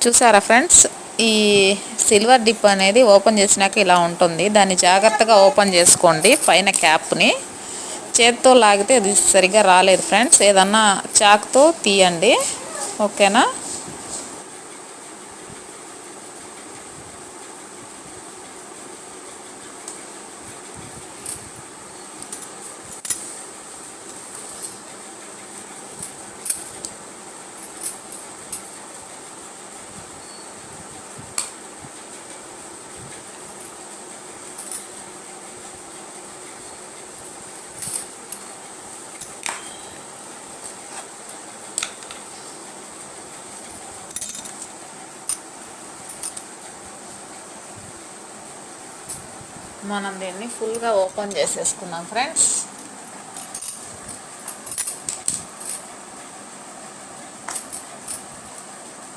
చూసారా ఫ్రెండ్స్, ఈ silver dip అనేది ఓపెన్ చేసినాక ఇలా ఉంటుంది. దాన్ని జాగ్రత్తగా ఓపెన్ చేసుకోండి. పైన క్యాప్ని చేత్తో లాగితే అది సరిగ్గా రాలేదు ఫ్రెండ్స్. ఏదన్నా చాక్తో తీయండి, ఓకేనా. మనం దీన్ని ఫుల్గా ఓపెన్ చేసేసుకున్నాం ఫ్రెండ్స్.